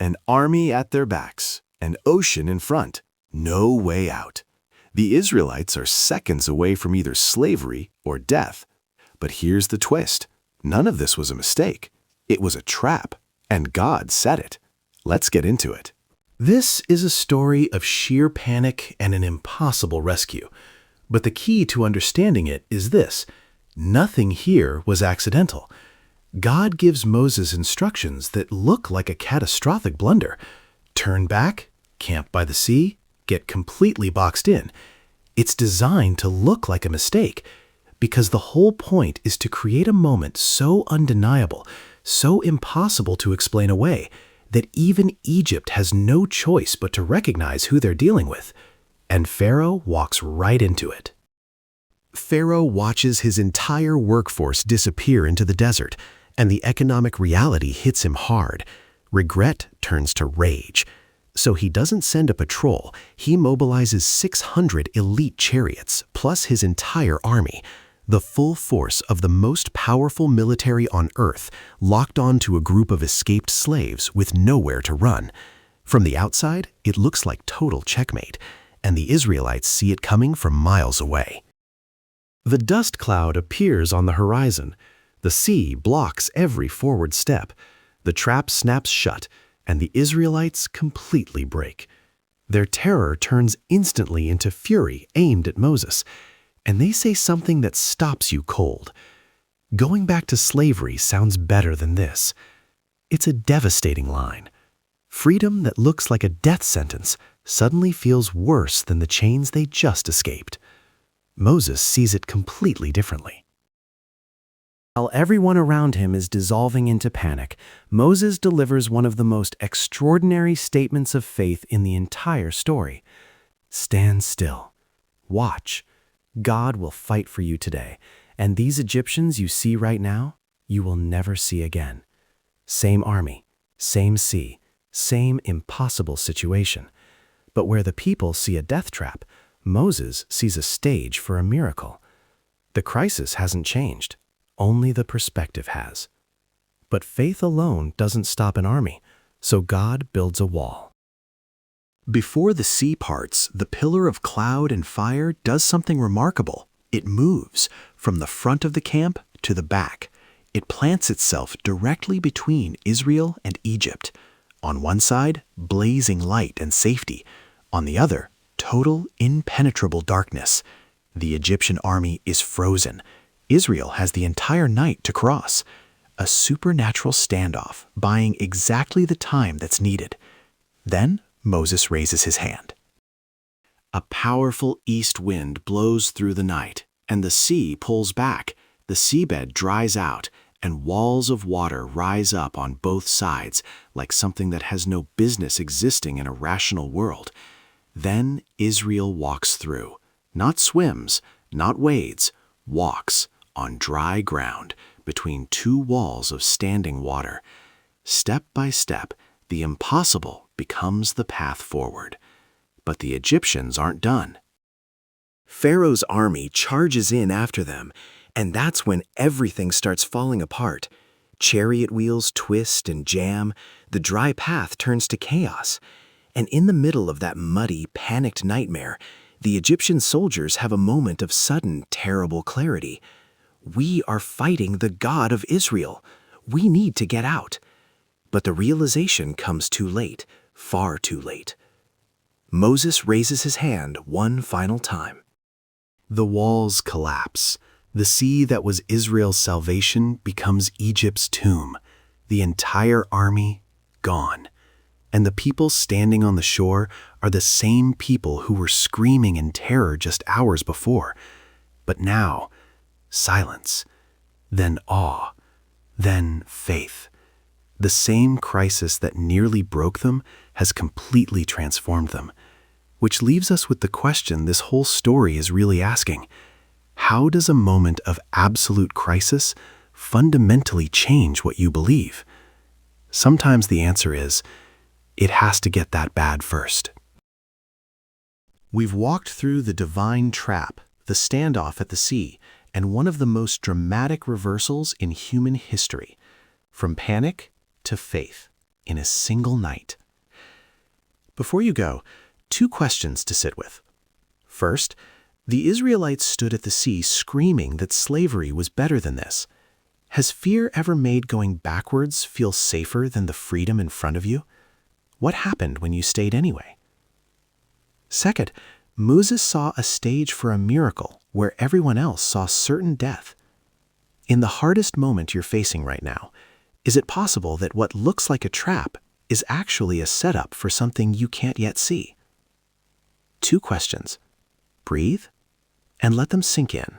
An army at their backs, an ocean in front, no way out. The Israelites are seconds away from either slavery or death. But here's the twist. None of this was a mistake. It was a trap, and God set it. Let's get into it. This is a story of sheer panic and an impossible rescue. But the key to understanding it is this: nothing here was accidental. God gives Moses instructions that look like a catastrophic blunder. Turn back, camp by the sea, get completely boxed in. It's designed to look like a mistake, because the whole point is to create a moment so undeniable, so impossible to explain away, that even Egypt has no choice but to recognize who they're dealing with. And Pharaoh walks right into it. Pharaoh watches his entire workforce disappear into the desert, and the economic reality hits him hard. Regret turns to rage. So he doesn't send a patrol. He mobilizes 600 elite chariots, plus his entire army, the full force of the most powerful military on earth, locked onto a group of escaped slaves with nowhere to run. From the outside, it looks like total checkmate, and the Israelites see it coming from miles away. The dust cloud appears on the horizon. The sea blocks every forward step. The trap snaps shut, and the Israelites completely break. Their terror turns instantly into fury aimed at Moses, and they say something that stops you cold. Going back to slavery sounds better than this. It's a devastating line. Freedom that looks like a death sentence suddenly feels worse than the chains they just escaped. Moses sees it completely differently. While everyone around him is dissolving into panic, Moses delivers one of the most extraordinary statements of faith in the entire story. Stand still. Watch. God will fight for you today, and these Egyptians you see right now, you will never see again. Same army, same sea, same impossible situation. But where the people see a death trap, Moses sees a stage for a miracle. The crisis hasn't changed. Only the perspective has. But faith alone doesn't stop an army, so God builds a wall. Before the sea parts, the pillar of cloud and fire does something remarkable. It moves from the front of the camp to the back. It plants itself directly between Israel and Egypt. On one side, blazing light and safety. On the other, total, impenetrable darkness. The Egyptian army is frozen. Israel has the entire night to cross. A supernatural standoff, buying exactly the time that's needed. Then Moses raises his hand. A powerful east wind blows through the night, and the sea pulls back. The seabed dries out, and walls of water rise up on both sides, like something that has no business existing in a rational world. Then Israel walks through. Not swims, not wades, walks on dry ground between two walls of standing water. Step by step, the impossible becomes the path forward. But the Egyptians aren't done. Pharaoh's army charges in after them, and that's when everything starts falling apart. Chariot wheels twist and jam, the dry path turns to chaos. And in the middle of that muddy, panicked nightmare, the Egyptian soldiers have a moment of sudden, terrible clarity. We are fighting the God of Israel. We need to get out. But the realization comes too late, far too late. Moses raises his hand one final time. The walls collapse. The sea that was Israel's salvation becomes Egypt's tomb. The entire army gone. And the people standing on the shore are the same people who were screaming in terror just hours before. But now, silence, then awe, then faith. The same crisis that nearly broke them has completely transformed them, which leaves us with the question this whole story is really asking. How does a moment of absolute crisis fundamentally change what you believe? Sometimes the answer is, it has to get that bad first. We've walked through the divine trap, the standoff at the sea, and one of the most dramatic reversals in human history, from panic to faith. in a single night. Before you go, 2 questions to sit with. First, the Israelites stood at the sea screaming that slavery was better than this. Has fear ever made going backwards feel safer than the freedom in front of you? What happened when you stayed anyway? Second, Moses saw a stage for a miracle where everyone else saw certain death. In the hardest moment you're facing right now, is it possible that what looks like a trap is actually a setup for something you can't yet see? 2 questions. Breathe and let them sink in.